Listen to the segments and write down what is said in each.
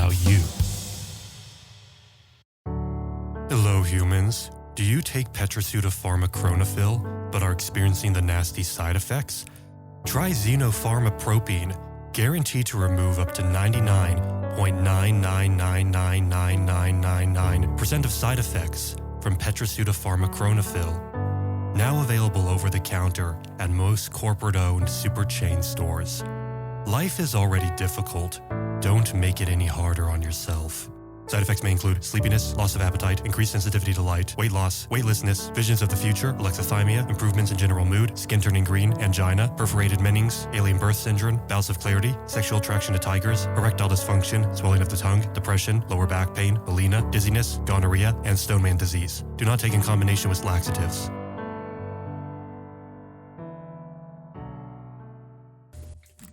about you. Hello, humans. Do you take pharmacronopil but are experiencing the nasty side effects? Try xenopharmapropine, guaranteed to remove up to 99.9999999% of side effects from pharmacronopil. Now available over the counter at most corporate-owned super chain stores. Life is already difficult. Don't make it any harder on yourself. Side effects may include sleepiness, loss of appetite, increased sensitivity to light, weight loss, weightlessness, visions of the future, alexithymia, improvements in general mood, skin turning green, angina, perforated meninges, alien birth syndrome, bouts of clarity, sexual attraction to tigers, erectile dysfunction, swelling of the tongue, depression, lower back pain, melena, dizziness, gonorrhea, and Stoneman disease. Do not take in combination with laxatives.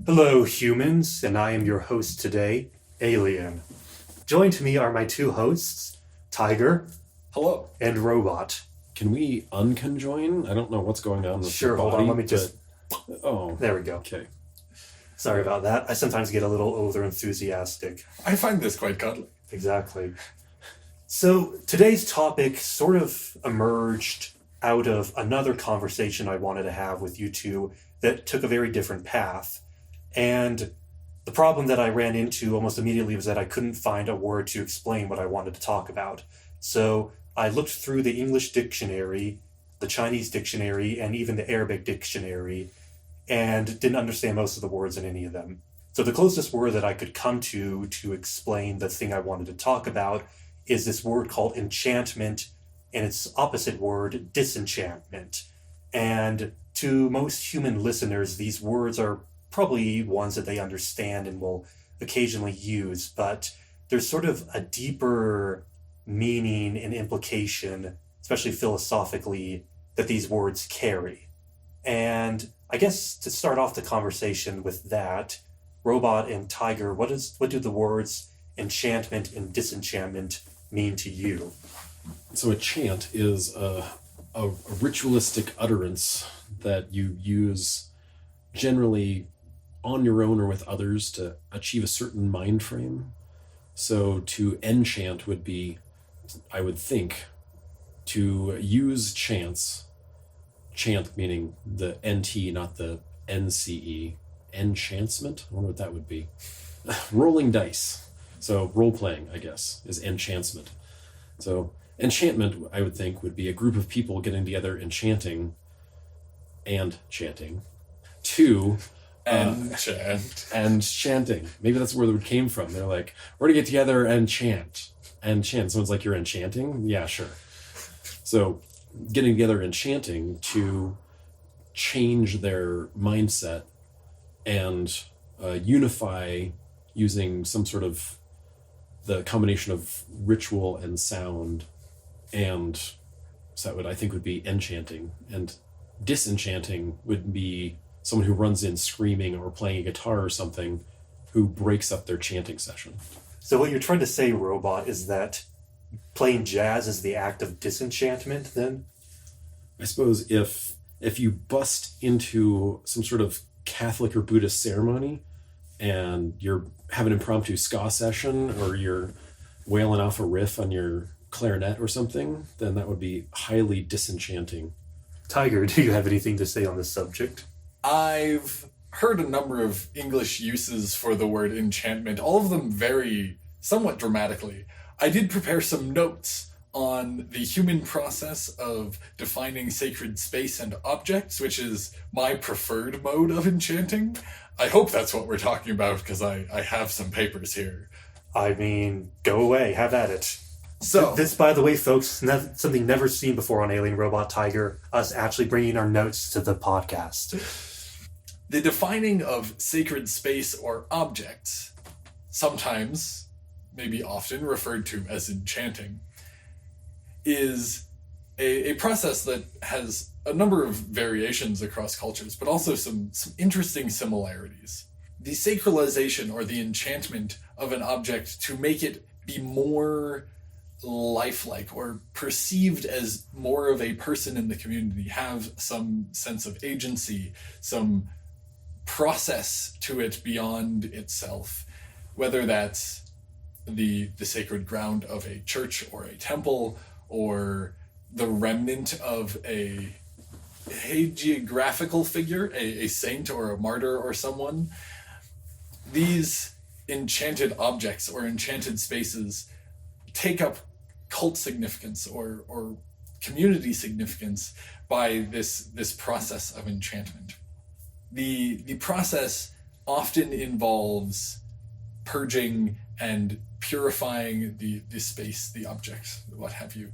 Hello, humans, and I am your host today, Alien. Joined to me are my two hosts, Tiger. Hello. And Robot. Can we unconjoin? I don't know what's going on with Sure, hold on, let me just... Oh. There we go. Okay. Sorry about that. I sometimes get a little over-enthusiastic. I find this quite cuddly. Exactly. So, today's topic sort of emerged out of another conversation I wanted to have with you two that took a very different path. And the problem that I ran into almost immediately was that I couldn't find a word to explain what I wanted to talk about. So I looked through the English dictionary, the Chinese dictionary, and even the Arabic dictionary, and didn't understand most of the words in any of them. So the closest word that I could come to explain the thing I wanted to talk about is this word called enchantment, and its opposite word, disenchantment. And to most human listeners, these words are probably ones that they understand and will occasionally use, but there's sort of a deeper meaning and implication, especially philosophically, that these words carry. And I guess to start off the conversation with that, Robot and Tiger, what do the words enchantment and disenchantment mean to you? So a chant is a ritualistic utterance that you use generally on your own or with others to achieve a certain mind frame. So to enchant would be, I would think, to use chants, chant meaning the NT, not the NCE, enchantment? I wonder what that would be. Rolling dice. So role-playing, I guess, is enchantment. So enchantment, I would think, would be a group of people getting together and chanting to And chanting. Maybe that's where the word came from. They're like, we're gonna get together and chant. Someone's like, you're enchanting? Yeah, sure. So getting together and chanting to change their mindset and unify using some sort of the combination of ritual and sound, and so that would, I think, would be enchanting. And disenchanting would be someone who runs in screaming or playing a guitar or something who breaks up their chanting session. So what you're trying to say, Robot, is that playing jazz is the act of disenchantment, then? I suppose if you bust into some sort of Catholic or Buddhist ceremony and you're having an impromptu ska session or you're wailing off a riff on your clarinet or something, then that would be highly disenchanting. Tiger, do you have anything to say on this subject? I've heard a number of English uses for the word enchantment. All of them vary somewhat dramatically. I did prepare some notes on the human process of defining sacred space and objects, which is my preferred mode of enchanting. I hope that's what we're talking about, because I have some papers here. I mean, go away, have at it. So this, by the way, folks, something never seen before on Alien Robot Tiger, us actually bringing our notes to the podcast. The defining of sacred space or objects, sometimes, maybe often referred to as enchanting, is a process that has a number of variations across cultures, but also some interesting similarities. The sacralization or the enchantment of an object to make it be more lifelike or perceived as more of a person in the community, have some sense of agency, some process to it beyond itself, whether that's the sacred ground of a church or a temple, or the remnant of a hagiographical figure, a saint or a martyr or someone. These enchanted objects or enchanted spaces take up cult significance or community significance by this process of enchantment. The process often involves purging and purifying the space, the object, what have you,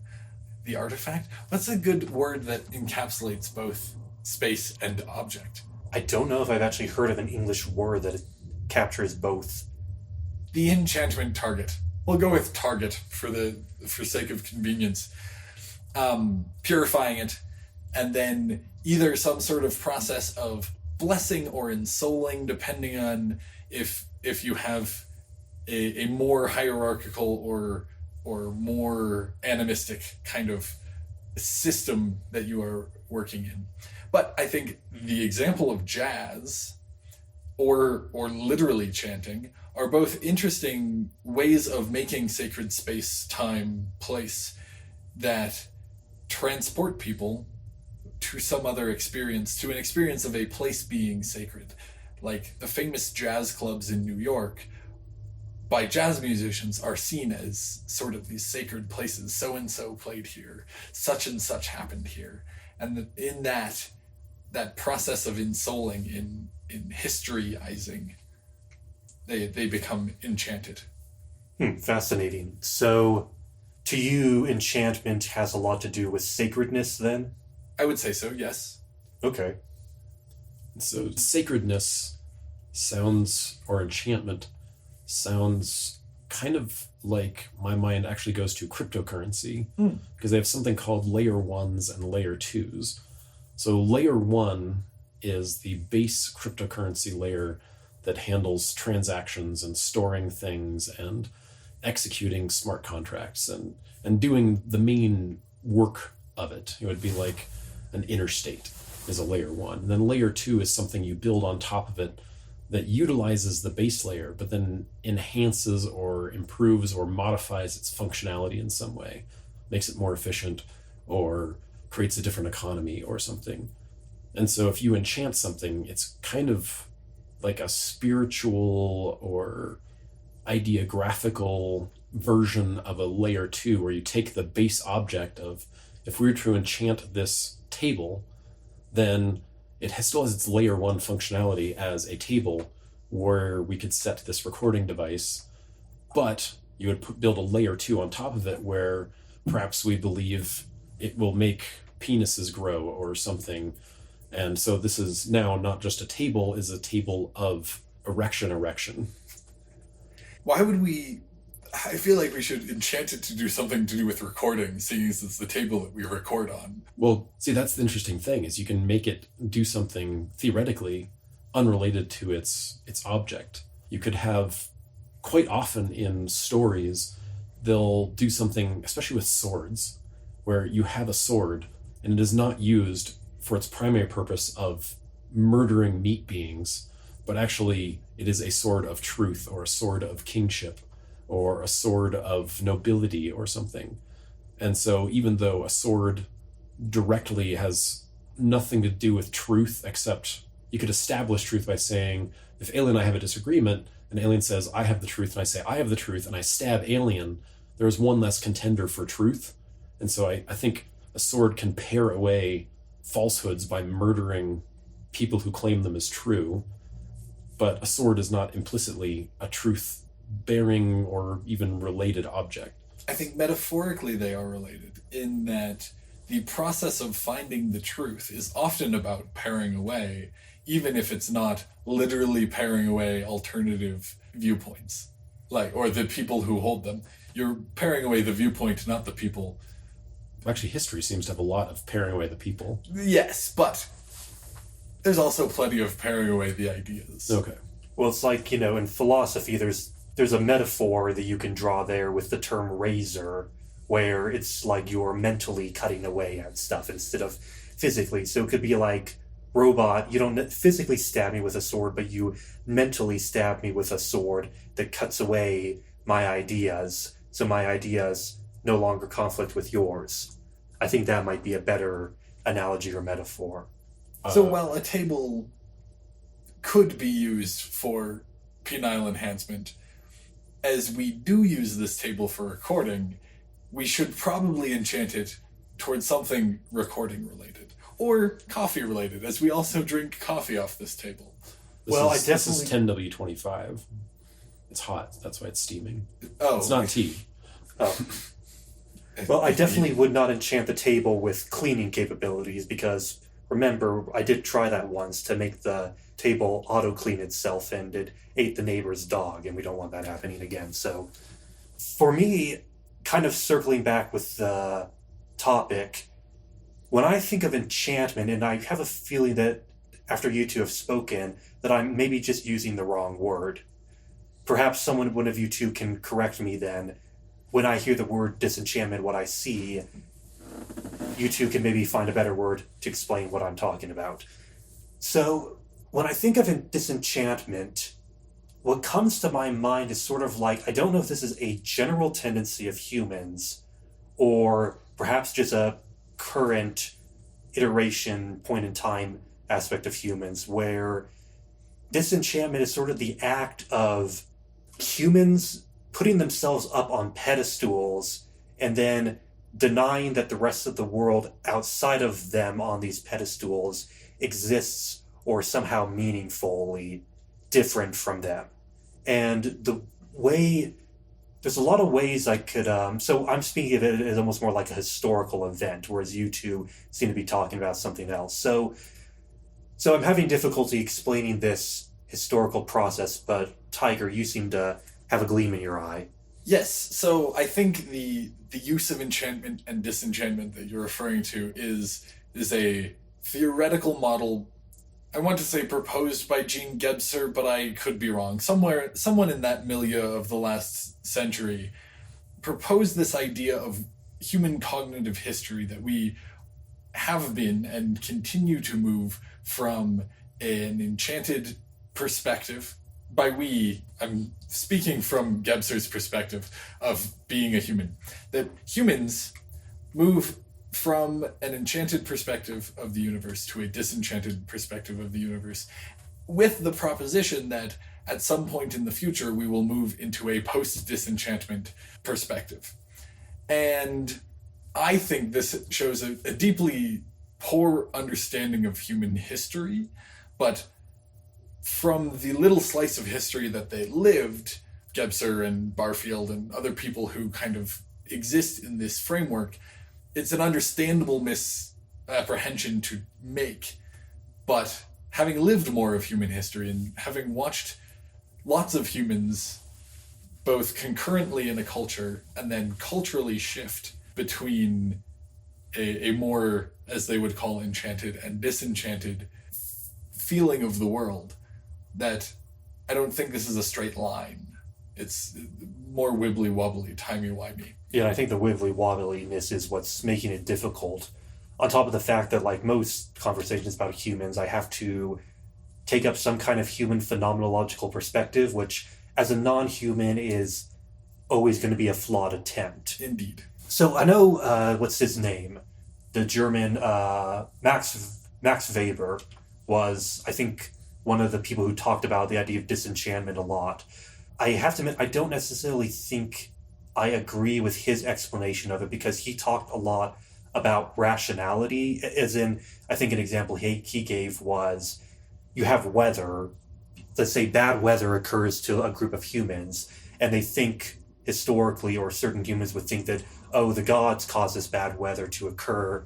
the artifact. What's a good word that encapsulates both space and object? I don't know if I've actually heard of an English word that captures both. The enchantment target. We'll go with target for sake of convenience. Purifying it, and then either some sort of process of blessing or ensouling, depending on if you have a more hierarchical or more animistic kind of system that you are working in. But I think the example of jazz or literally chanting are both interesting ways of making sacred space, time, place that transport people to some other experience, to an experience of a place being sacred. Like the famous jazz clubs in New York, by jazz musicians, are seen as sort of these sacred places. So-and-so played here, such and such happened here. And in that process of ensouling, in historyizing, they become enchanted. Fascinating. So, to you, enchantment has a lot to do with sacredness, then? I would say so, yes. Okay. So sacredness sounds, or enchantment sounds kind of like my mind actually goes to cryptocurrency, because they have something called layer 1s and layer 2s. So layer 1 is the base cryptocurrency layer that handles transactions and storing things and executing smart contracts and doing the main work of it. It would be like an interstate is a layer 1. And then layer 2 is something you build on top of it that utilizes the base layer, but then enhances or improves or modifies its functionality in some way, makes it more efficient or creates a different economy or something. And so if you enchant something, it's kind of like a spiritual or ideographical version of a layer 2, where you take the base object of, if we were to enchant this table, then it still has its layer 1 functionality as a table where we could set this recording device, but you would build a layer 2 on top of it where perhaps we believe it will make penises grow or something. And so this is now not just a table, is a table of erection. Why would we... I feel like we should enchant it to do something to do with recording, seeing as it's the table that we record on. Well, see, that's the interesting thing, is you can make it do something theoretically unrelated to its object. You could have, quite often in stories, they'll do something, especially with swords, where you have a sword and it is not used for its primary purpose of murdering meat beings, but actually it is a sword of truth or a sword of kingship or a sword of nobility or something. And so even though a sword directly has nothing to do with truth, except you could establish truth by saying, if Alien and I have a disagreement, and Alien says, I have the truth, and I say, I have the truth, and I stab Alien, there is one less contender for truth. And so I think a sword can pare away falsehoods by murdering people who claim them as true, but a sword is not implicitly a truth-bearing or even related object. I think metaphorically they are related, in that the process of finding the truth is often about paring away, even if it's not literally paring away alternative viewpoints, or the people who hold them. You're paring away the viewpoint, not the people. Actually, history seems to have a lot of paring away the people. Yes, but there's also plenty of paring away the ideas. Okay. Well, it's like, in philosophy, there's a metaphor that you can draw there with the term razor, where it's like you're mentally cutting away at stuff instead of physically. So it could be like, robot, you don't physically stab me with a sword, but you mentally stab me with a sword that cuts away my ideas, so my ideas no longer conflict with yours. I think that might be a better analogy or metaphor. So while a table could be used for penile enhancement, as we do use this table for recording, we should probably enchant it towards something recording related or coffee related, as we also drink coffee off this table. This is 10W25. It's hot. That's why it's steaming. Oh, it's not tea. Oh. Well, I definitely would not enchant the table with cleaning capabilities because, remember, I did try that once to make the table auto-clean itself and it ate the neighbor's dog, and we don't want that happening again. So, for me, kind of circling back with the topic, when I think of enchantment, and I have a feeling that after you two have spoken, that I'm maybe just using the wrong word. Perhaps one of you two can correct me then. When I hear the word disenchantment, what I see, you two can maybe find a better word to explain what I'm talking about. So, when I think of disenchantment, what comes to my mind is sort of like, I don't know if this is a general tendency of humans, or perhaps just a current iteration, point in time aspect of humans, where disenchantment is sort of the act of humans putting themselves up on pedestals and then denying that the rest of the world outside of them on these pedestals exists or somehow meaningfully different from them. And there's a lot of ways I could, so I'm speaking of it as almost more like a historical event, whereas you two seem to be talking about something else. So I'm having difficulty explaining this historical process, but Tiger, you seem to have a gleam in your eye. Yes, so I think the use of enchantment and disenchantment that you're referring to is a theoretical model. I want to say proposed by Jean Gebser, but I could be wrong. Someone in that milieu of the last century proposed this idea of human cognitive history, that we have been and continue to move from an enchanted perspective. By we, I'm speaking from Gebser's perspective of being a human. That humans move from an enchanted perspective of the universe to a disenchanted perspective of the universe, with the proposition that at some point in the future we will move into a post-disenchantment perspective. And I think this shows a deeply poor understanding of human history, but from the little slice of history that they lived, Gebser and Barfield and other people who kind of exist in this framework, it's an understandable misapprehension to make. But having lived more of human history and having watched lots of humans both concurrently in a culture and then culturally shift between a more, as they would call, enchanted and disenchanted feeling of the world, that I don't think this is a straight line. It's more wibbly-wobbly, timey-wimey. Yeah, I think the wibbly-wobbliness is what's making it difficult. On top of the fact that, like most conversations about humans, I have to take up some kind of human phenomenological perspective, which, as a non-human, is always going to be a flawed attempt. Indeed. So I know, what's his name? The German, Max Weber was, I think, one of the people who talked about the idea of disenchantment a lot. I have to admit, I don't necessarily think I agree with his explanation of it, because he talked a lot about rationality, as in, I think an example he gave was, you have weather, let's say bad weather occurs to a group of humans, and they think historically, or certain humans would think that, oh, the gods caused this bad weather to occur,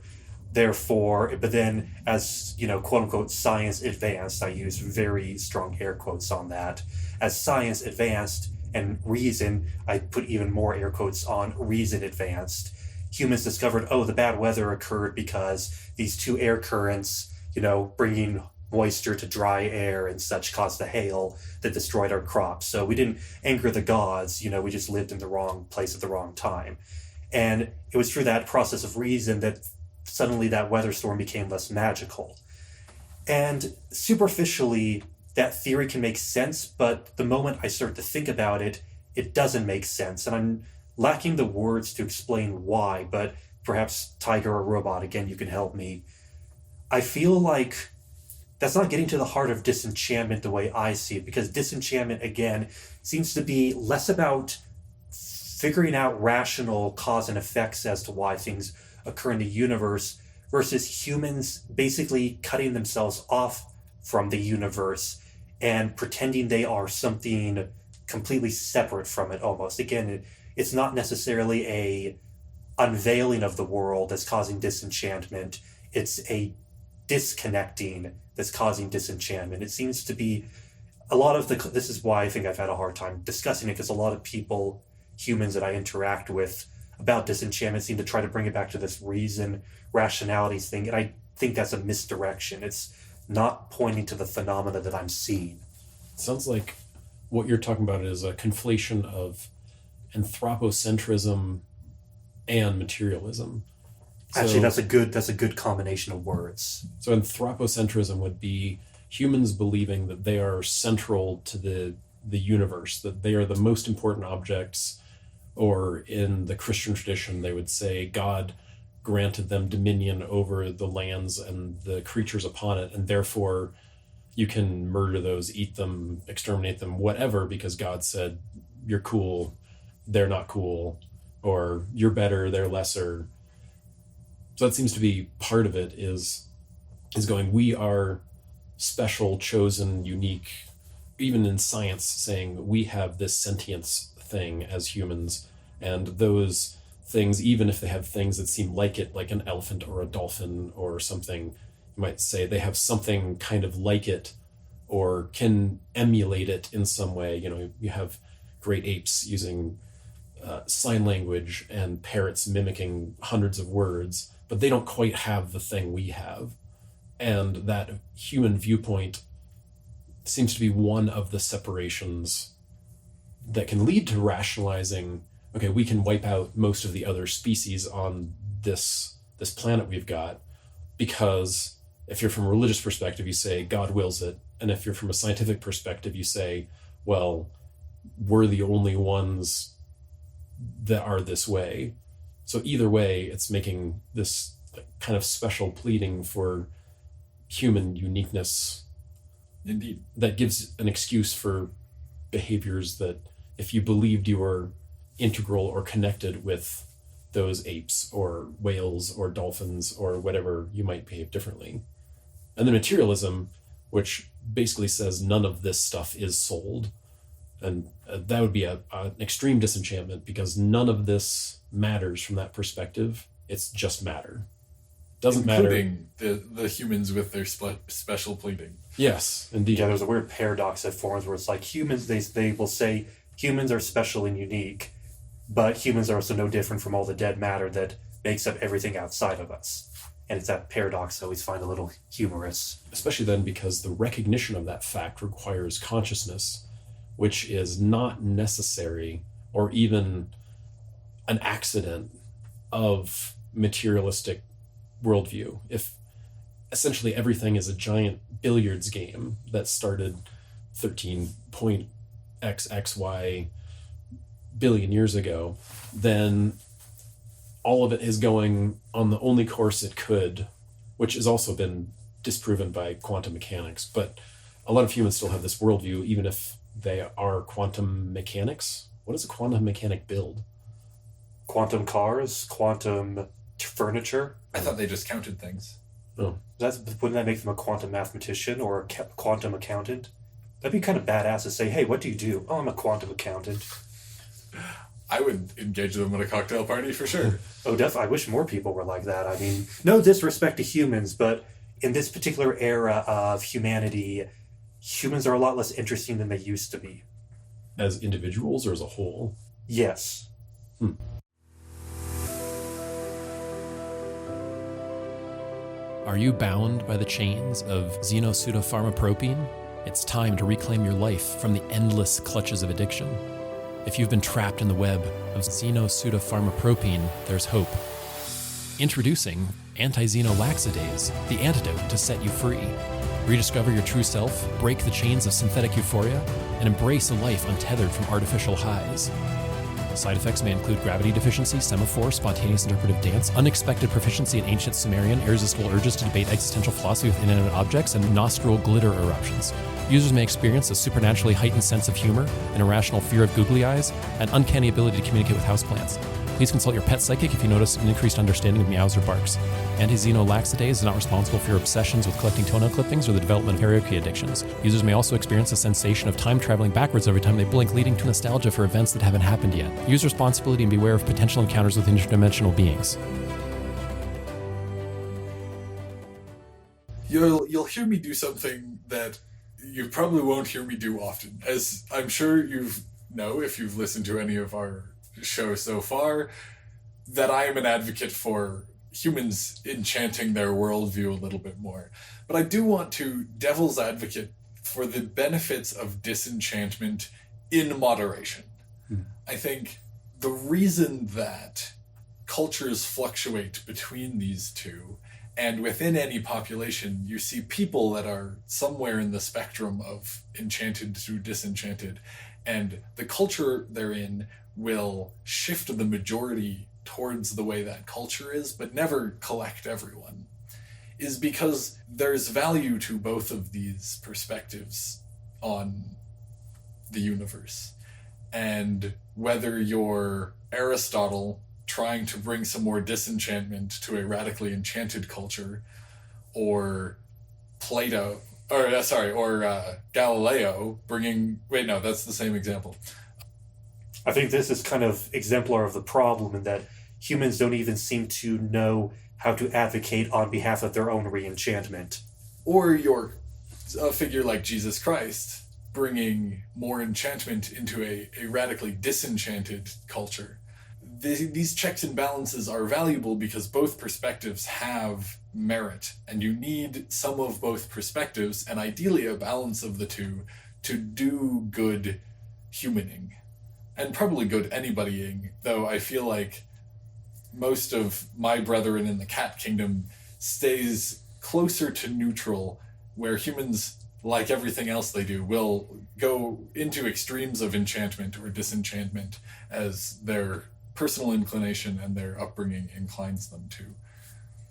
therefore, but then as, quote unquote, science advanced, I use very strong air quotes on that, as science advanced and reason, I put even more air quotes on reason advanced, humans discovered, oh, the bad weather occurred because these two air currents, bringing moisture to dry air and such caused the hail that destroyed our crops. So we didn't anger the gods, we just lived in the wrong place at the wrong time. And it was through that process of reason that suddenly that weather storm became less magical. And superficially, that theory can make sense, but the moment I start to think about it, it doesn't make sense. And I'm lacking the words to explain why, but perhaps Tiger or Robot, again, you can help me. I feel like that's not getting to the heart of disenchantment the way I see it, because disenchantment, again, seems to be less about figuring out rational cause and effects as to why things occur in the universe versus humans basically cutting themselves off from the universe and pretending they are something completely separate from it almost. Again, it's not necessarily a unveiling of the world that's causing disenchantment. It's a disconnecting that's causing disenchantment. It seems to be a lot of this is why I think I've had a hard time discussing it, because a lot of people, humans that I interact with about disenchantment, seem to try to bring it back to this reason, rationality thing. And I think that's a misdirection. It's not pointing to the phenomena that I'm seeing. Sounds like what you're talking about is a conflation of anthropocentrism and materialism. Actually, that's a good combination of words. So anthropocentrism would be humans believing that they are central to the universe, that they are the most important objects, or in the Christian tradition, they would say God granted them dominion over the lands and the creatures upon it, and therefore you can murder those, eat them, exterminate them, whatever, because God said, you're cool, they're not cool, or you're better, they're lesser. So that seems to be part of it, is going, we are special, chosen, unique, even in science, saying we have this sentience thing as humans, and those things, even if they have things that seem like it, like an elephant or a dolphin or something, you might say they have something kind of like it or can emulate it in some way. You know, you have great apes using sign language and parrots mimicking hundreds of words, but they don't quite have the thing we have. And that human viewpoint seems to be one of the separations that can lead to rationalizing, okay, we can wipe out most of the other species on this planet we've got, because if you're from a religious perspective, you say God wills it. And if you're from a scientific perspective, you say, well, we're the only ones that are this way. So either way, it's making this kind of special pleading for human uniqueness. Indeed. That gives an excuse for behaviors that, if you believed you were integral or connected with those apes or whales or dolphins or whatever, you might behave differently. And then materialism, which basically says none of this stuff is sold. And that would be an extreme disenchantment, because none of this matters from that perspective. It's just matter. Doesn't Including matter. the humans with their special pleading. Yes, indeed. Yeah, there's a weird paradox that forms where it's like humans, they will say humans are special and unique, but humans are also no different from all the dead matter that makes up everything outside of us. And it's that paradox I always find a little humorous. Especially then, because the recognition of that fact requires consciousness, which is not necessary or even an accident of materialistic worldview. If essentially everything is a giant billiards game that started 13.xxy billion years ago, then all of it is going on the only course it could, which has also been disproven by quantum mechanics. But a lot of humans still have this worldview, even if they are quantum mechanics. What does a quantum mechanic build? Quantum cars, quantum furniture. I thought they just counted things. Oh, Wouldn't that make them a quantum mathematician or a quantum accountant? That'd be kind of badass to say, hey, what do you do? Oh, I'm a quantum accountant. I would engage them at a cocktail party for sure. Oh, definitely. I wish more people were like that. I mean, no disrespect to humans, but in this particular era of humanity, humans are a lot less interesting than they used to be. as individuals or as a whole? Yes. Are you bound by the chains of xenopseudopharmapropine? It's time to reclaim your life from the endless clutches of addiction. If you've been trapped in the web of xenopseudopharmapropine, there's hope. Introducing Anti-Xenolaxidase, the antidote to set you free. Rediscover your true self, break the chains of synthetic euphoria, and embrace a life untethered from artificial highs. Side effects may include gravity deficiency, semaphore, spontaneous interpretive dance, unexpected proficiency in ancient Sumerian, irresistible urges to debate existential philosophy with inanimate objects, and nostril glitter eruptions. Users may experience a supernaturally heightened sense of humor, an irrational fear of googly eyes, and uncanny ability to communicate with houseplants. Please consult your pet psychic if you notice an increased understanding of meows or barks. Anti-Xenolaxidase is not responsible for your obsessions with collecting toenail clippings or the development of karaoke addictions. Users may also experience a sensation of time traveling backwards every time they blink, leading to nostalgia for events that haven't happened yet. Use responsibility and beware of potential encounters with interdimensional beings. You'll hear me do something that you probably won't hear me do often. As I'm sure you know if you've listened to any of our show so far, that I am an advocate for humans enchanting their worldview a little bit more. But I do want to devil's advocate for the benefits of disenchantment in moderation. I think the reason that cultures fluctuate between these two, and within any population, you see people that are somewhere in the spectrum of enchanted to disenchanted, and the culture they're in will shift the majority towards the way that culture is, but never collect everyone, is because there's value to both of these perspectives on the universe. And whether you're Aristotle trying to bring some more disenchantment to a radically enchanted culture, or Plato, or Galileo bringing, wait, no, that's the same example. I think this is kind of exemplar of the problem in that humans don't even seem to know how to advocate on behalf of their own re-enchantment. Or you're a figure like Jesus Christ bringing more enchantment into a radically disenchanted culture. These checks and balances are valuable because both perspectives have merit, and you need some of both perspectives, and ideally a balance of the two, to do good humaning. And probably good anybodying, though I feel like most of my brethren in the cat kingdom stays closer to neutral, where humans, like everything else they do, will go into extremes of enchantment or disenchantment as their personal inclination and their upbringing inclines them to.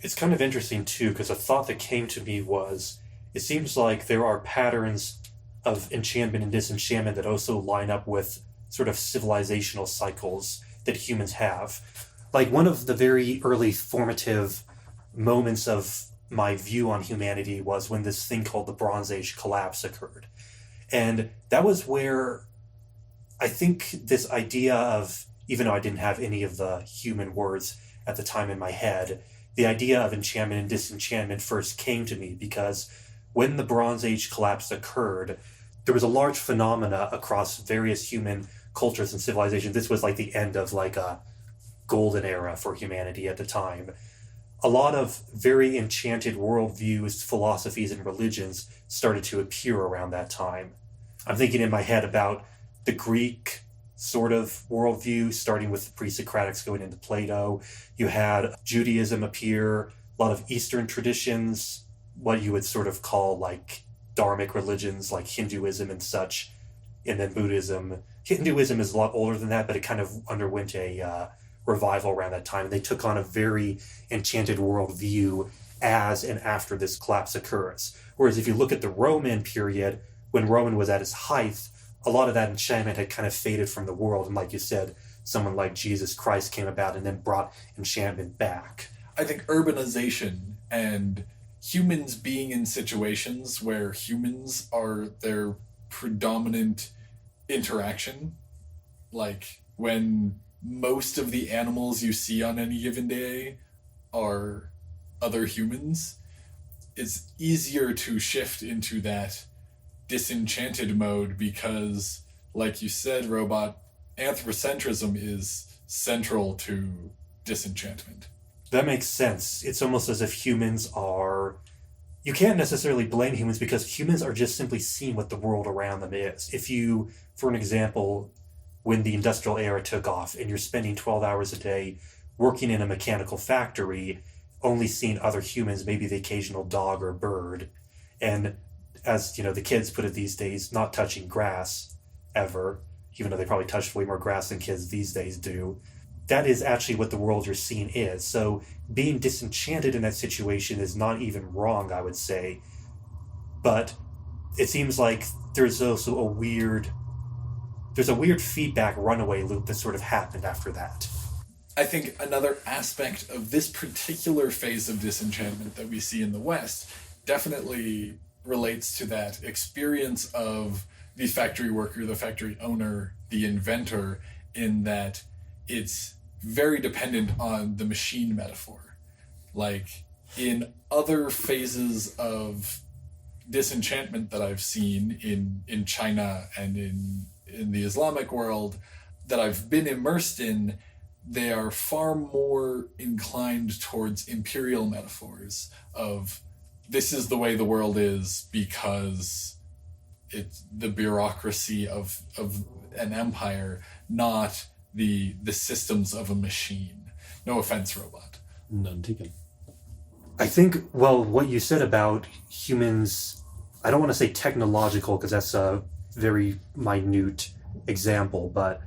It's kind of interesting, too, because a thought that came to me was, it seems like there are patterns of enchantment and disenchantment that also line up with sort of civilizational cycles that humans have. Like, one of the very early formative moments of my view on humanity was when this thing called the Bronze Age collapse occurred. And that was where I think this idea of, even though I didn't have any of the human words at the time in my head, the idea of enchantment and disenchantment first came to me, because when the Bronze Age collapse occurred, there was a large phenomena across various human cultures and civilizations. This was like the end of like a golden era for humanity at the time. A lot of very enchanted worldviews, philosophies, and religions started to appear around that time. I'm thinking in my head about the Greek sort of worldview, starting with the pre-Socratics going into Plato. You had Judaism appear, a lot of Eastern traditions, what you would sort of call like dharmic religions like Hinduism and such, and then Buddhism. Hinduism is a lot older than that, but it kind of underwent a revival around that time. They took on a very enchanted worldview as and after this collapse occurs. Whereas if you look at the Roman period, when Roman was at its height, a lot of that enchantment had kind of faded from the world. And like you said, someone like Jesus Christ came about and then brought enchantment back. I think urbanization and humans being in situations where humans are their predominant interaction, like when most of the animals you see on any given day are other humans, it's easier to shift into that disenchanted mode because, like you said, Robot, anthropocentrism is central to disenchantment. That makes sense. It's almost as if humans are... You can't necessarily blame humans because humans are just simply seeing what the world around them is. If you, for an example, when the industrial era took off and you're spending 12 hours a day working in a mechanical factory, only seeing other humans, maybe the occasional dog or bird. And as the kids put it these days, not touching grass ever, even though they probably touch way more grass than kids these days do. That is actually what the world you're seeing is. So being disenchanted in that situation is not even wrong, I would say. But it seems like there's also a weird feedback runaway loop that sort of happened after that. I think another aspect of this particular phase of disenchantment that we see in the West definitely relates to that experience of the factory worker, the factory owner, the inventor, in that it's very dependent on the machine metaphor. Like in other phases of disenchantment that I've seen in China and in the Islamic world that I've been immersed in, they are far more inclined towards imperial metaphors of this is the way the world is because it's the bureaucracy of an empire, not the systems of a machine. No offense, robot. None taken. I think, well, what you said about humans, I don't want to say technological because that's a very minute example, but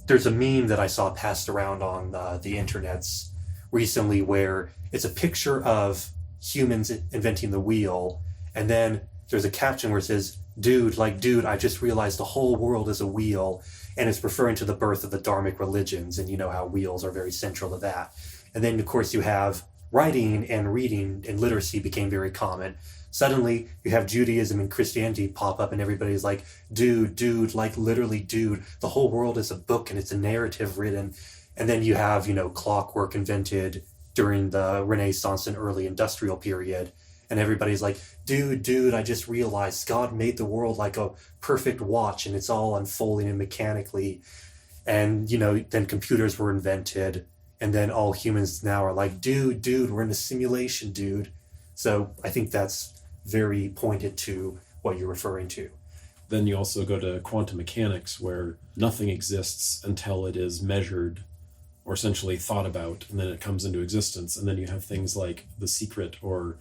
there's a meme that I saw passed around on the internets recently where it's a picture of humans inventing the wheel, and then there's a caption where it says, dude, I just realized the whole world is a wheel, and it's referring to the birth of the Dharmic religions, and you know how wheels are very central to that. And then, of course, you have writing and reading and literacy became very common. Suddenly, you have Judaism and Christianity pop up, and everybody's like, dude, literally, dude, the whole world is a book, and it's a narrative written. And then you have, clockwork invented during the Renaissance and early industrial period. And everybody's like, dude, I just realized God made the world like a perfect watch and it's all unfolding and mechanically. And, then computers were invented. And then all humans now are like, dude, we're in a simulation, dude. So I think that's very pointed to what you're referring to. Then you also go to quantum mechanics where nothing exists until it is measured or essentially thought about, and then it comes into existence. And then you have things like The Secret or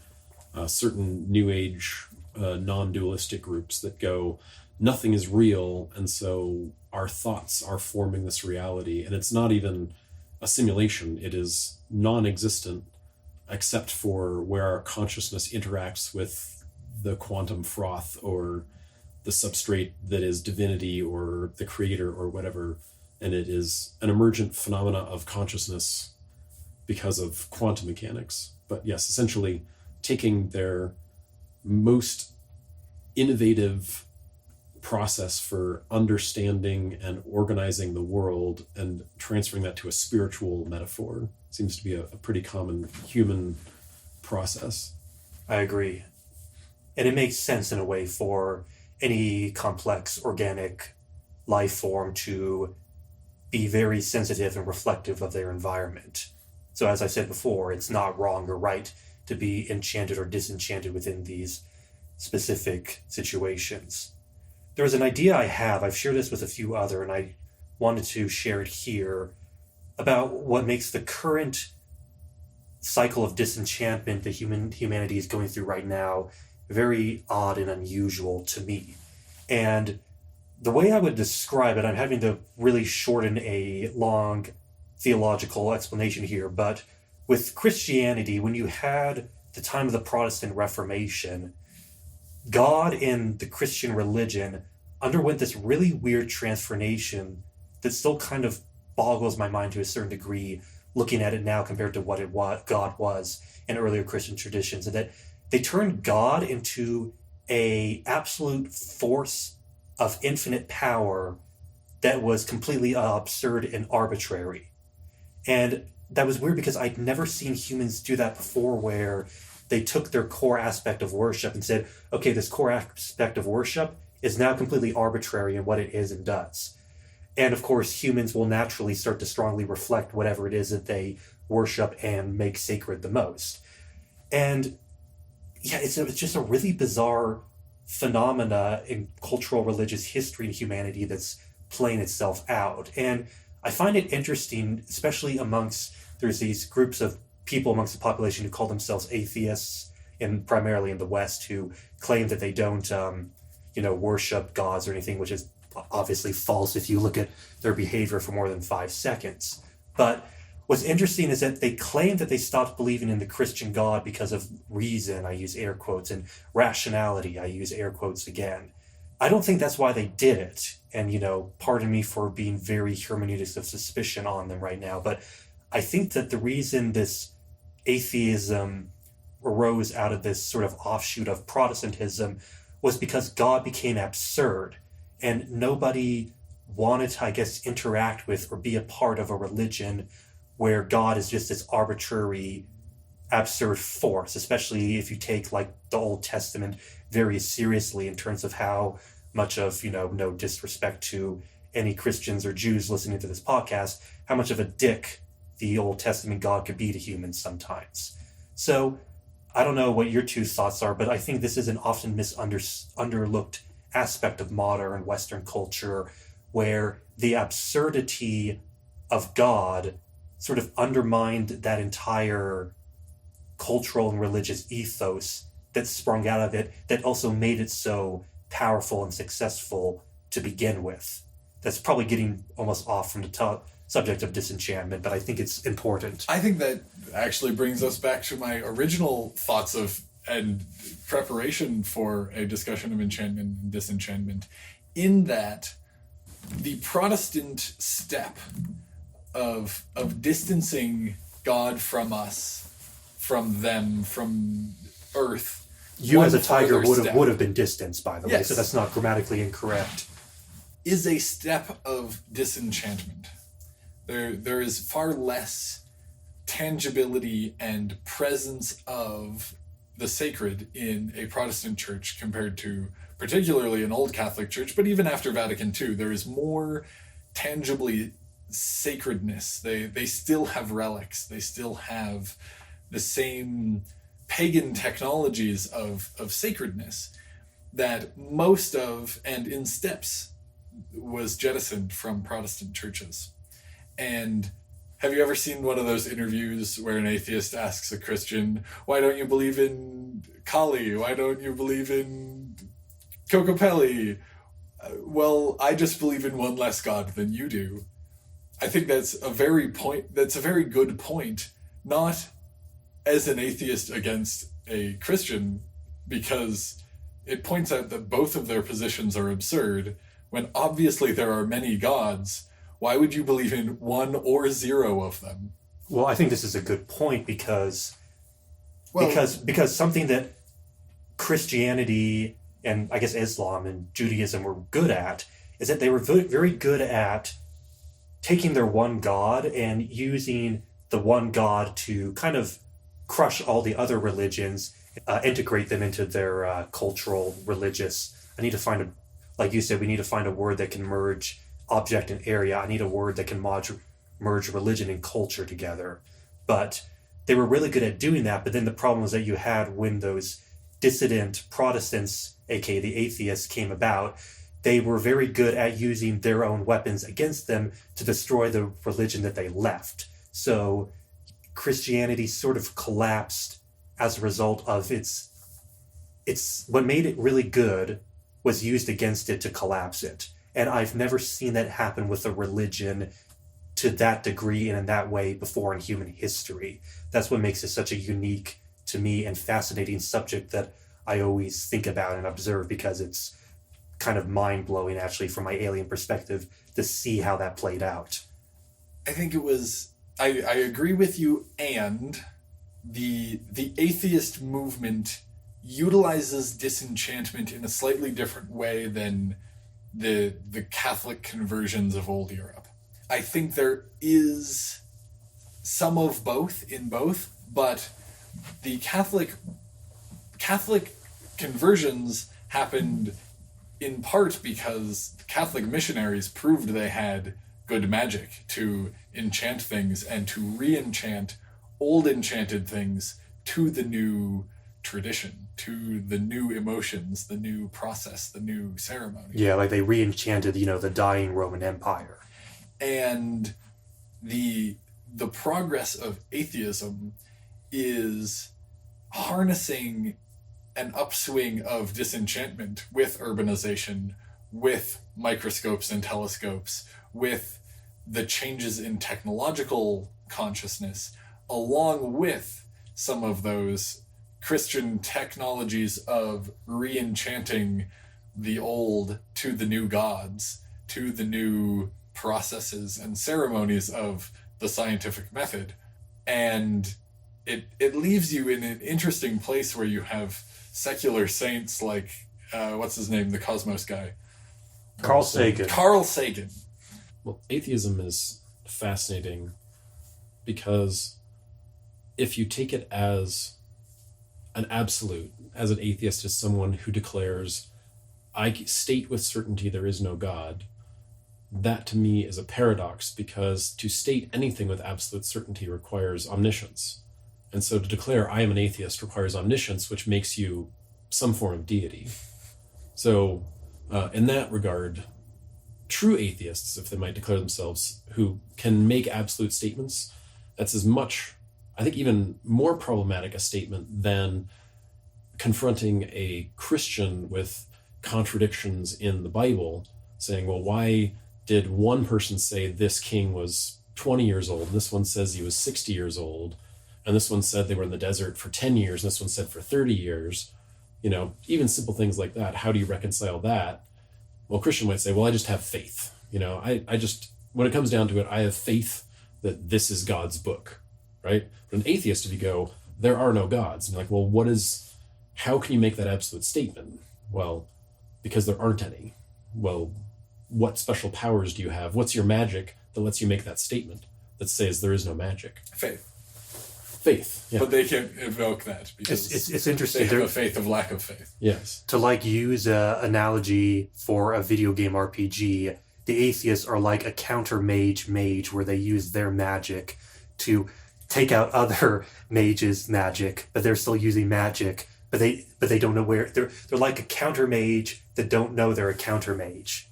certain New Age non-dualistic groups that go, nothing is real, and so our thoughts are forming this reality. And it's not even a simulation. It is non-existent except for where our consciousness interacts with the quantum froth or the substrate that is divinity or the creator or whatever. And it is an emergent phenomena of consciousness because of quantum mechanics. But yes, essentially taking their most innovative process for understanding and organizing the world and transferring that to a spiritual metaphor seems to be a pretty common human process. I agree. And it makes sense in a way for any complex organic life form to be very sensitive and reflective of their environment. So as I said before, it's not wrong or right to be enchanted or disenchanted within these specific situations. There's an idea I have, I've shared this with a few other, and I wanted to share it here, about what makes the current cycle of disenchantment that humanity is going through right now very odd and unusual to me. And the way I would describe it, I'm having to really shorten a long theological explanation here, but with Christianity, when you had the time of the Protestant Reformation, God in the Christian religion underwent this really weird transformation that still kind of boggles my mind to a certain degree, looking at it now compared to what God was in earlier Christian traditions, and that they turned God into a absolute force of infinite power that was completely absurd and arbitrary. And that was weird because I'd never seen humans do that before, where they took their core aspect of worship and said, okay, this core aspect of worship is now completely arbitrary in what it is and does. And of course, humans will naturally start to strongly reflect whatever it is that they worship and make sacred the most. And yeah, it's just a really bizarre phenomena in cultural religious history and humanity that's playing itself out. And I find it interesting, especially amongst there's these groups of people amongst the population who call themselves atheists, and primarily in the West, who claim that they don't, worship gods or anything, which is obviously false if you look at their behavior for more than 5 seconds. But what's interesting is that they claim that they stopped believing in the Christian God because of reason, I use air quotes, and rationality, I use air quotes again. I don't think that's why they did it. And, pardon me for being very hermeneutics of suspicion on them right now, but I think that the reason this atheism arose out of this sort of offshoot of Protestantism was because God became absurd, and nobody wanted to, I guess, interact with or be a part of a religion where God is just this arbitrary, absurd force, especially if you take like the Old Testament very seriously in terms of how much of, no disrespect to any Christians or Jews listening to this podcast, how much of a dick the Old Testament God could be to humans sometimes. So I don't know what your two thoughts are, but I think this is an often underlooked aspect of modern Western culture, where the absurdity of God sort of undermined that entire cultural and religious ethos that sprung out of it, that also made it so powerful and successful to begin with. That's probably getting almost off from the subject of disenchantment, but I think it's important. I think that actually brings us back to my original thoughts of and preparation for a discussion of enchantment and disenchantment, in that the Protestant step of distancing God from us, from them, from Earth. You as a tiger would have been distanced, by the way, Yes. so that's not grammatically incorrect. Is a step of disenchantment. There is far less tangibility and presence of the sacred in a Protestant church compared to particularly an Old Catholic church, but even after Vatican II, there is more tangibly sacredness. They still have relics. They still have the same pagan technologies of sacredness that most of, and in steps, was jettisoned from Protestant churches. And have you ever seen one of those interviews where an atheist asks a Christian, why don't you believe in Kali? Why don't you believe in Kokopelli? Well, I just believe in one less God than you do. I think that's a very good point, not as an atheist against a Christian, because it points out that both of their positions are absurd, when obviously there are many gods. Why would you believe in one or zero of them? Well, I think this is a good point because something that Christianity and I guess Islam and Judaism were good at is that they were very good at taking their one God and using the one God to kind of crush all the other religions, integrate them into their cultural, religious. Like you said, we need to find a word that can merge object and area. I need a word that can merge religion and culture together. But they were really good at doing that. But then the problem was that you had, when those dissident Protestants, aka the atheists, came about, they were very good at using their own weapons against them to destroy the religion that they left. So Christianity sort of collapsed as a result of its what made it really good was used against it to collapse it. And I've never seen that happen with a religion to that degree and in that way before in human history. That's what makes it such a unique, to me, and fascinating subject that I always think about and observe, because it's kind of mind-blowing, actually, from my alien perspective, to see how that played out. I think it was... I agree with you, and the atheist movement utilizes disenchantment in a slightly different way than the Catholic conversions of old Europe. I think there is some of both in both, but the Catholic conversions happened in part because Catholic missionaries proved they had good magic to enchant things and to re-enchant old enchanted things to the new tradition, to the new emotions, the new process, the new ceremony. Yeah, like they re-enchanted, the dying Roman Empire. And the the progress of atheism is harnessing an upswing of disenchantment with urbanization, with microscopes and telescopes, with the changes in technological consciousness, along with some of those Christian technologies of re-enchanting the old to the new gods, to the new processes and ceremonies of the scientific method. And it leaves you in an interesting place where you have secular saints like, what's his name, the Cosmos guy? Carl Sagan. Carl Sagan. Well, atheism is fascinating because if you take it as an absolute, as an atheist is someone who declares, I state with certainty there is no God, that to me is a paradox, because to state anything with absolute certainty requires omniscience. And so to declare I am an atheist requires omniscience, which makes you some form of deity. So in that regard, true atheists, if they might declare themselves, who can make absolute statements, that's as much, I think even more problematic a statement than confronting a Christian with contradictions in the Bible, saying, well, why did one person say this king was 20 years old, and this one says he was 60 years old, and this one said they were in the desert for 10 years, and this one said for 30 years? You know, even simple things like that. How do you reconcile that? Well, a Christian might say, well, I just have faith. You know, I just, when it comes down to it, I have faith that this is God's book, right? But an atheist, if you go, there are no gods, and you're like, well, how can you make that absolute statement? Well, because there aren't any. Well, what special powers do you have? What's your magic that lets you make that statement that says there is no magic? Faith, yeah. But they can't evoke that because it's interesting. They have a faith of lack of faith. Yes. To like use an analogy for a video game RPG, the atheists are like a counter mage where they use their magic to take out other mages' magic, but they're still using magic, but they don't know where they're like a counter mage that don't know they're a counter mage.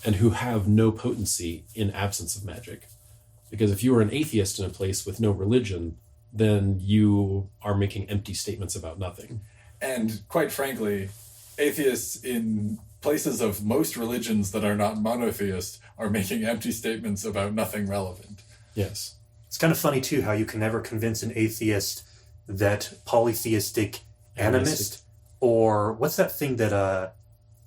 And who have no potency in absence of magic. Because if you are an atheist in a place with no religion, then you are making empty statements about nothing. And quite frankly, atheists in places of most religions that are not monotheist are making empty statements about nothing relevant. Yes. It's kind of funny, too, how you can never convince an atheist that polytheistic animist, or what's that thing that,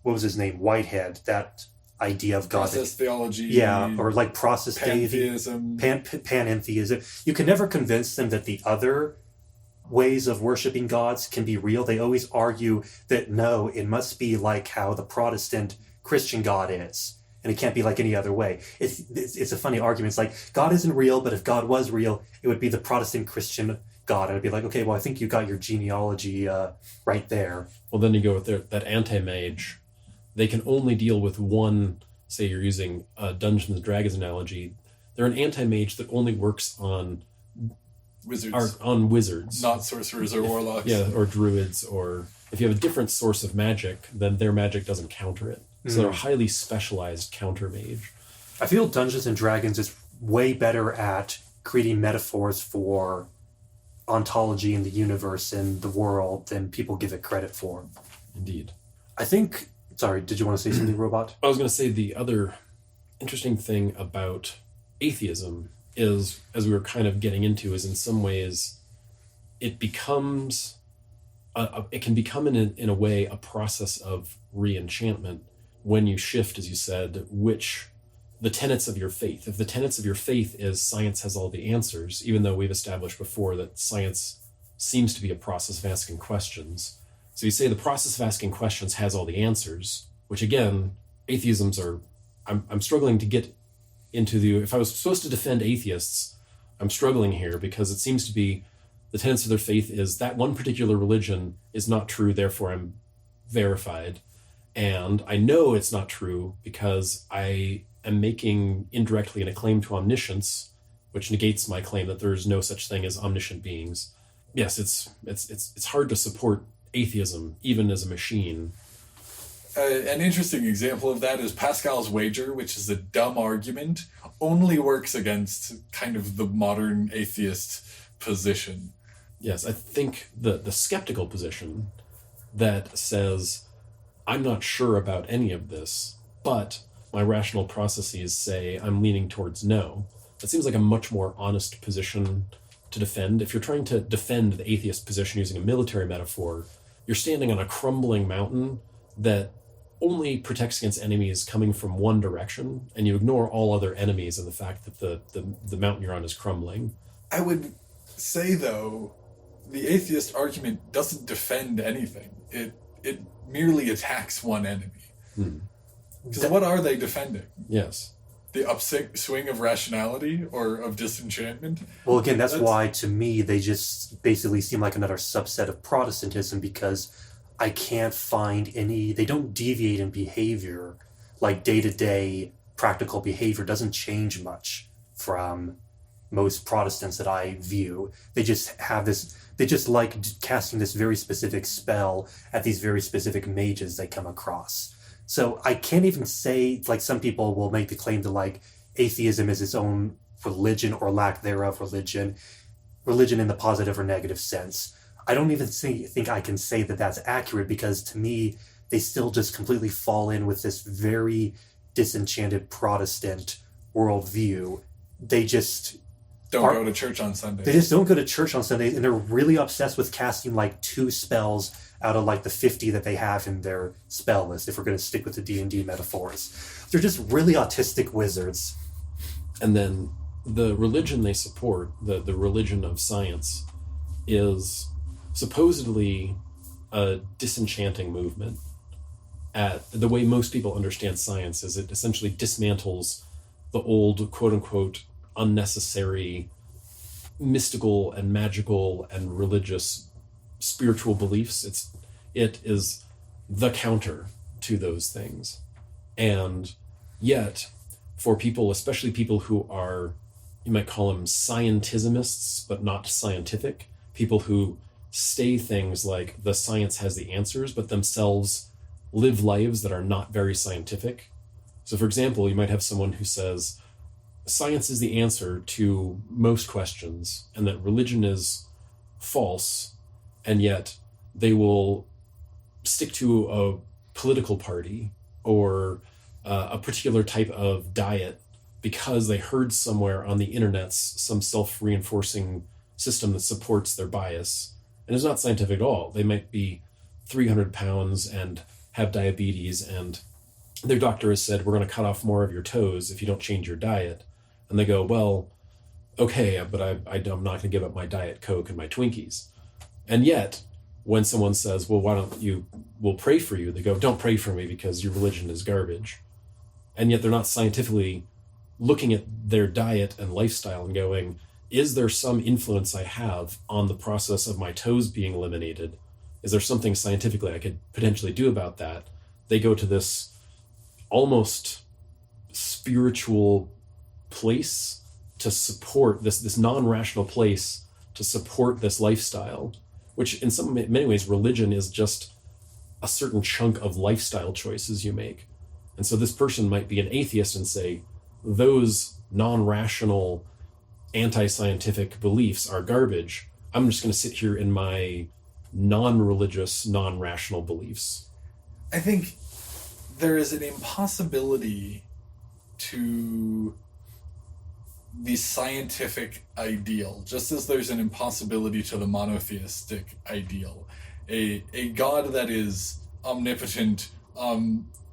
what was his name? Whitehead, that idea of God. Process theology. Yeah, or like process pantheism. Panentheism. You can never convince them that the other ways of worshiping gods can be real. They always argue that no, it must be like how the Protestant Christian God is, and it can't be like any other way. It's a funny argument. It's like, God isn't real, but if God was real, it would be the Protestant Christian God. And I'd be like, okay, well, I think you got your genealogy right there. Well, then you go with that anti-mage. They can only deal with one, say you're using a Dungeons and Dragons analogy, they're an anti-mage that only works on wizards. Not sorcerers or warlocks. Yeah, or druids, or if you have a different source of magic, then their magic doesn't counter it. So they're a highly specialized counter mage. I feel Dungeons and Dragons is way better at creating metaphors for ontology in the universe and the world than people give it credit for. Indeed. I think... Sorry, did you want to say something, Robot? I was going to say the other interesting thing about atheism is, as we were kind of getting into, is in some ways it becomes, it can become in a way a process of re-enchantment when you shift, as you said, the tenets of your faith. If the tenets of your faith is science has all the answers, even though we've established before that science seems to be a process of asking questions. So you say the process of asking questions has all the answers, which again, atheisms are, I'm struggling to get into if I was supposed to defend atheists, I'm struggling here because it seems to be the tenets of their faith is that one particular religion is not true, therefore I'm verified. And I know it's not true because I am making indirectly a claim to omniscience, which negates my claim that there is no such thing as omniscient beings. Yes, it's hard to support atheism, even as a machine. An interesting example of that is Pascal's wager, which is a dumb argument, only works against kind of the modern atheist position. Yes, I think the skeptical position that says, I'm not sure about any of this, but my rational processes say I'm leaning towards no. That seems like a much more honest position to defend. If you're trying to defend the atheist position using a military metaphor, you're standing on a crumbling mountain that only protects against enemies coming from one direction, and you ignore all other enemies and the fact that the mountain you're on is crumbling. I would say, though, the atheist argument doesn't defend anything. It merely attacks one enemy. Because what are they defending? Yes. The upswing of rationality or of disenchantment? Well, again, that's why, to me, they just basically seem like another subset of Protestantism, because I can't find any... They don't deviate in behavior. Like, day-to-day practical behavior doesn't change much from most Protestants that I view. They just have this... They just like casting this very specific spell at these very specific mages they come across. So I can't even say, like, some people will make the claim to, like, atheism is its own religion or lack thereof religion in the positive or negative sense. I don't even think I can say that that's accurate, because to me, they still just completely fall in with this very disenchanted Protestant worldview. They just... Don't go to church on Sunday. They just don't go to church on Sunday, and they're really obsessed with casting, like, 2 spells out of, like, the 50 that they have in their spell list, if we're going to stick with the D&D metaphors. They're just really autistic wizards. And then the religion they support, the religion of science, is supposedly a disenchanting movement. The way most people understand science is it essentially dismantles the old, quote-unquote, unnecessary mystical and magical and religious spiritual beliefs. It is the counter to those things. And yet, for people, especially people who are, you might call them scientismists, but not scientific, people who say things like the science has the answers, but themselves live lives that are not very scientific. So, for example, you might have someone who says, science is the answer to most questions, and that religion is false, and yet they will stick to a political party or a particular type of diet because they heard somewhere on the internet some self-reinforcing system that supports their bias. And it's not scientific at all. They might be 300 pounds and have diabetes, and their doctor has said, we're going to cut off more of your toes if you don't change your diet. And they go, well, okay, but I'm not going to give up my Diet Coke and my Twinkies. And yet, when someone says, well, why don't we'll pray for you, they go, don't pray for me because your religion is garbage. And yet they're not scientifically looking at their diet and lifestyle and going, is there some influence I have on the process of my toes being eliminated? Is there something scientifically I could potentially do about that? They go to this almost spiritual place to support this non-rational place to support this lifestyle, which in many ways religion is just a certain chunk of lifestyle choices you make. And so this person might be an atheist and say those non-rational anti-scientific beliefs are garbage. I'm just going to sit here in my non-religious, non-rational beliefs. I think there is an impossibility to the scientific ideal, just as there's an impossibility to the monotheistic ideal. A God that is omnipotent,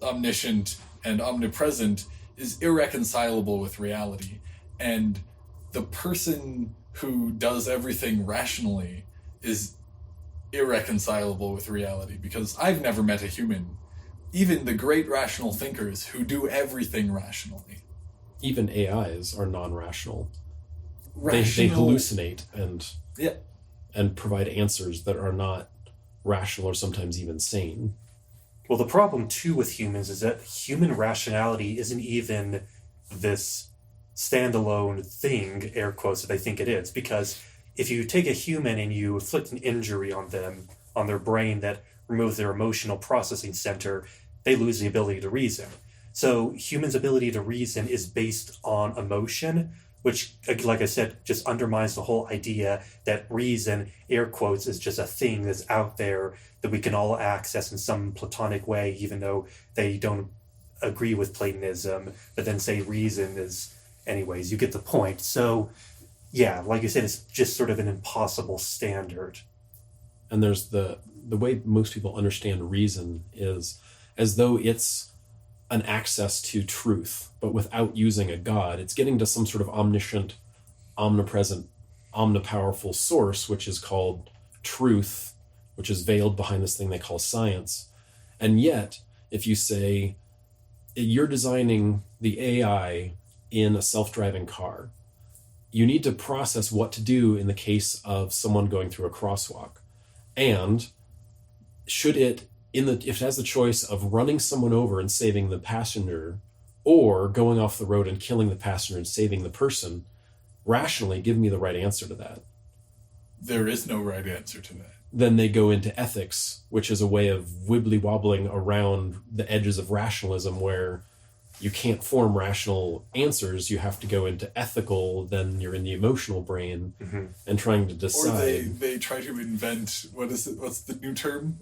omniscient, and omnipresent is irreconcilable with reality. And the person who does everything rationally is irreconcilable with reality, because I've never met a human, even the great rational thinkers, who do everything rationally. Even AIs are non-rational. They hallucinate and provide answers that are not rational or sometimes even sane. Well, the problem, too, with humans is that human rationality isn't even this standalone thing, air quotes, that they think it is. Because if you take a human and you inflict an injury on them, on their brain that removes their emotional processing center, they lose the ability to reason. So humans' ability to reason is based on emotion, which, like I said, just undermines the whole idea that reason, air quotes, is just a thing that's out there that we can all access in some platonic way, even though they don't agree with Platonism, but then say reason is... Anyways, you get the point. So, yeah, like you said, it's just sort of an impossible standard. And there's the way most people understand reason is as though it's an access to truth, but without using a god. It's getting to some sort of omniscient, omnipresent, omnipowerful source, which is called truth, which is veiled behind this thing they call science. And yet, if you say you're designing the AI in a self-driving car, you need to process what to do in the case of someone going through a crosswalk. And should it, if it has the choice of running someone over and saving the passenger, or going off the road and killing the passenger and saving the person, rationally give me the right answer to that. There is no right answer to that. Then they go into ethics, which is a way of wibbly wobbling around the edges of rationalism, where you can't form rational answers. You have to go into ethical, then you're in the emotional brain and trying to decide. Or they try to invent, what's the new term?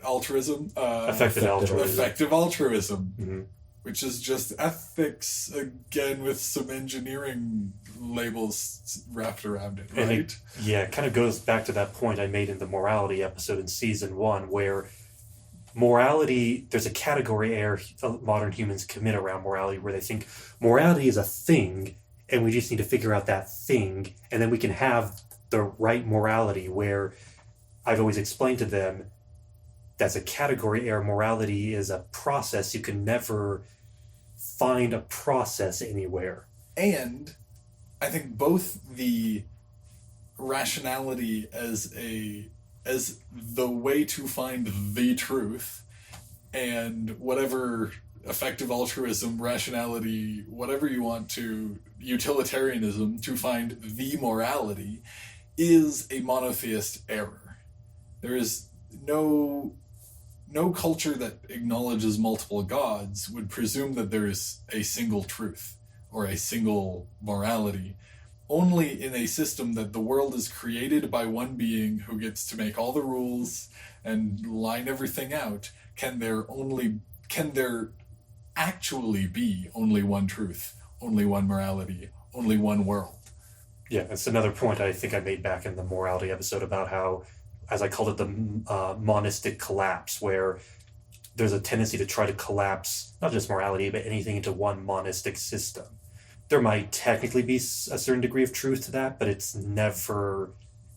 Altruism? Effective altruism. Effective altruism, which is just ethics, again, with some engineering labels wrapped around it, right? And it kind of goes back to that point I made in the morality episode in season 1, where morality, there's a category error modern humans commit around morality, where they think morality is a thing and we just need to figure out that thing and then we can have the right morality, where I've always explained to them that's a category error. Morality is a process. You can never find a process anywhere. And I think both the rationality as the way to find the truth, and whatever effective altruism, rationality, whatever you want to, utilitarianism, to find the morality, is a monotheist error. There is no culture that acknowledges multiple gods would presume that there is a single truth or a single morality. Only in a system that the world is created by one being who gets to make all the rules and line everything out can there actually be only one truth, only one morality, only one world. Yeah, that's another point I think I made back in the morality episode about how, as I called it, the monistic collapse, where there's a tendency to try to collapse not just morality, but anything into one monistic system. There might technically be a certain degree of truth to that, but it's never,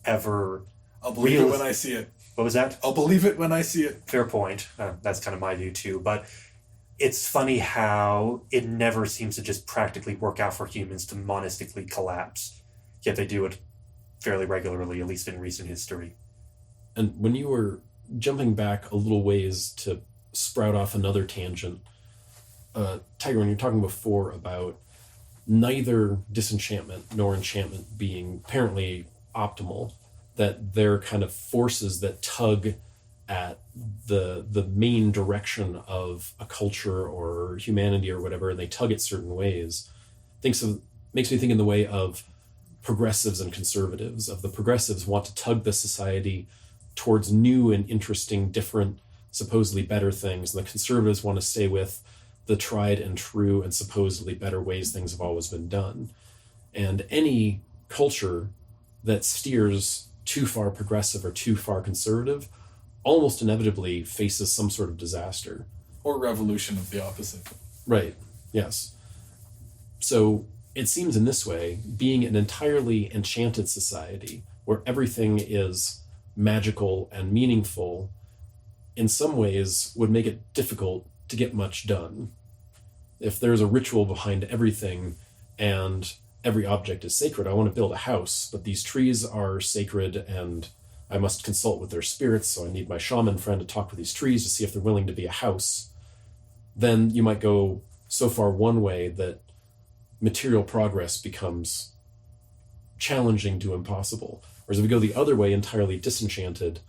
ever... I'll believe it when I see it. What was that? I'll believe it when I see it. Fair point. That's kind of my view too. But it's funny how it never seems to just practically work out for humans to monistically collapse. Yet they do it fairly regularly, at least in recent history. And when you were jumping back a little ways to sprout off another tangent, Tiger, when you were talking before about neither disenchantment nor enchantment being apparently optimal, that they're kind of forces that tug at the main direction of a culture or humanity or whatever, and they tug it certain ways. Makes me think in the way of progressives and conservatives. Of the progressives want to tug the society towards new and interesting, different, supposedly better things, and the conservatives want to stay with the tried and true and supposedly better ways things have always been done. And any culture that steers too far progressive or too far conservative almost inevitably faces some sort of disaster. Or revolution of the opposite. Right, yes. So it seems in this way, being an entirely enchanted society where everything is magical and meaningful in some ways would make it difficult to get much done. If there's a ritual behind everything and every object is sacred, I want to build a house, but these trees are sacred and I must consult with their spirits, so I need my shaman friend to talk with these trees to see if they're willing to be a house. Then you might go so far one way that material progress becomes challenging to impossible. Whereas if we go the other way, entirely disenchanted,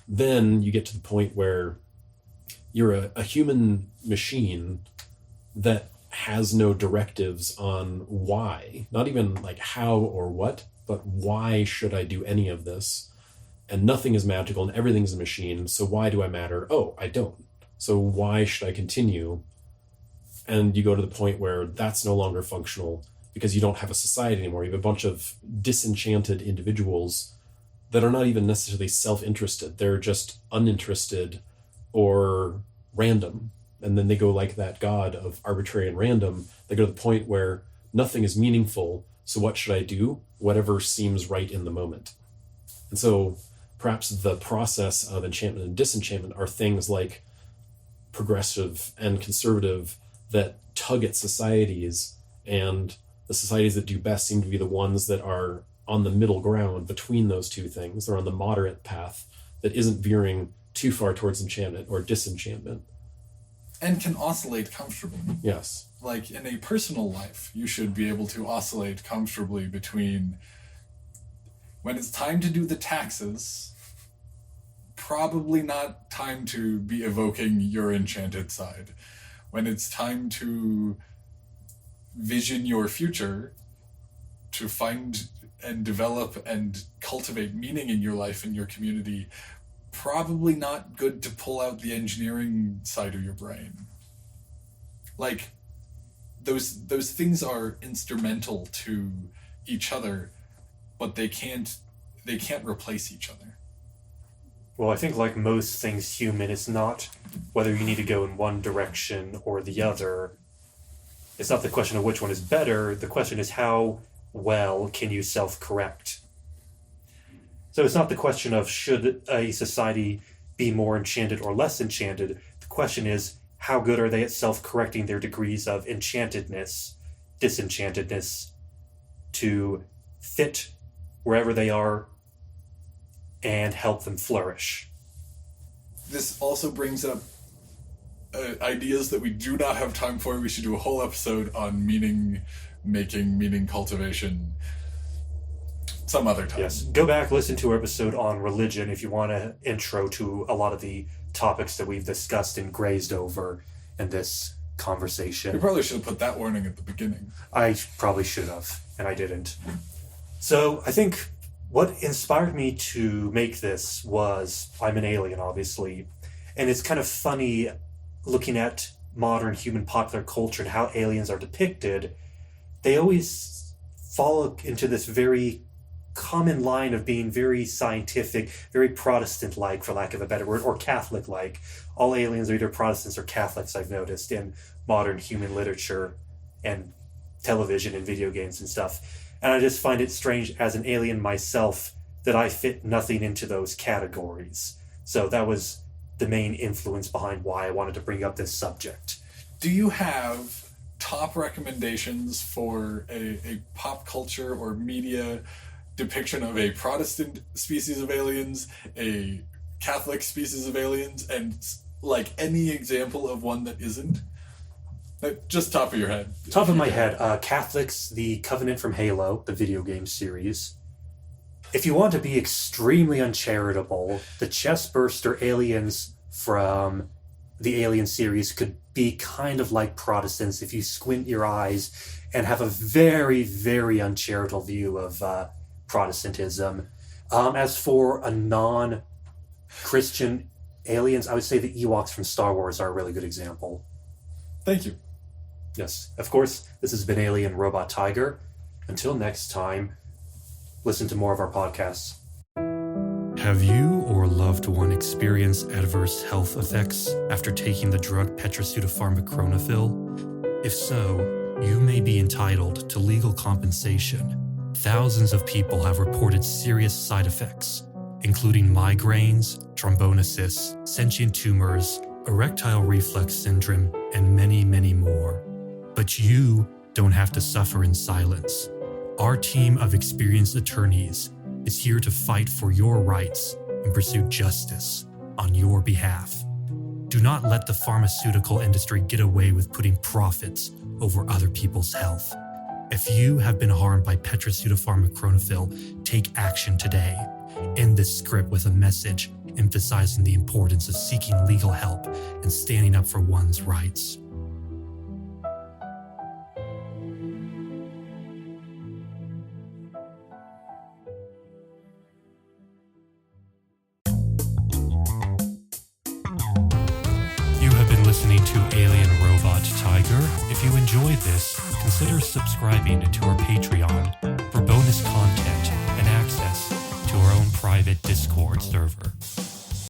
then you get to the point where you're a human machine that has no directives on why, not even like how or what, but why should I do any of this? And nothing is magical and everything's a machine. So why do I matter? Oh, I don't. So why should I continue? And you go to the point where that's no longer functional because you don't have a society anymore. You have a bunch of disenchanted individuals that are not even necessarily self-interested. They're just uninterested or random. And then they go like that god of arbitrary and random. They go to the point where nothing is meaningful. So what should I do? Whatever seems right in the moment. And so perhaps the process of enchantment and disenchantment are things like progressive and conservative that tug at societies, and the societies that do best seem to be the ones that are on the middle ground between those two things. They're on the moderate path that isn't veering too far towards enchantment or disenchantment. And can oscillate comfortably. Yes. Like in a personal life, you should be able to oscillate comfortably between when it's time to do the taxes, probably not time to be evoking your enchanted side. When it's time to vision your future, to find and develop and cultivate meaning in your life and your community, probably not good to pull out the engineering side of your brain. Like, those things are instrumental to each other, but they can't replace each other. Well, I think like most things human, it's not whether you need to go in one direction or the other. It's not the question of which one is better. The question is how well can you self-correct? So it's not the question of should a society be more enchanted or less enchanted. The question is how good are they at self-correcting their degrees of enchantedness, disenchantedness to fit wherever they are and help them flourish. This also brings up ideas that we do not have time for. We should do a whole episode on meaning making, meaning cultivation some other time. Yes, go back, listen to our episode on religion if you want an intro to a lot of the topics that we've discussed and grazed over in this conversation. We probably should have put that warning at the beginning. I probably should have, and I didn't. So I think what inspired me to make this was, I'm an alien, obviously, and it's kind of funny looking at modern human popular culture and how aliens are depicted. They always fall into this very common line of being very scientific, very Protestant-like, for lack of a better word, or Catholic-like. All aliens are either Protestants or Catholics, I've noticed, in modern human literature and television and video games and stuff. And I just find it strange as an alien myself that I fit nothing into those categories. So that was the main influence behind why I wanted to bring up this subject. Do you have top recommendations for a pop culture or media depiction of a Protestant species of aliens, a Catholic species of aliens, and like any example of one that isn't? Just top of your head. Top of my head, Catholics, the Covenant from Halo, the video game series. If you want to be extremely uncharitable, the chestburster aliens from the Alien series could be kind of like Protestants if you squint your eyes and have a very, very uncharitable view of Protestantism. As for a non-Christian aliens, I would say the Ewoks from Star Wars are a really good example. Thank you. Yes, of course, this has been Alien Robot Tiger. Until next time, listen to more of our podcasts. Have you or a loved one experienced adverse health effects after taking the drug petrosudopharmacronafil? If so, you may be entitled to legal compensation. Thousands of people have reported serious side effects, including migraines, thrombosis, sentient tumors, erectile reflux syndrome, and many, many more. But you don't have to suffer in silence. Our team of experienced attorneys is here to fight for your rights and pursue justice on your behalf. Do not let the pharmaceutical industry get away with putting profits over other people's health. If you have been harmed by petrosudopharmacronafil, take action today. End this script with a message emphasizing the importance of seeking legal help and standing up for one's rights. You have been listening to Alien Robot Tiger. If you enjoyed this, consider subscribing to our Patreon for bonus content and access to our own private Discord server.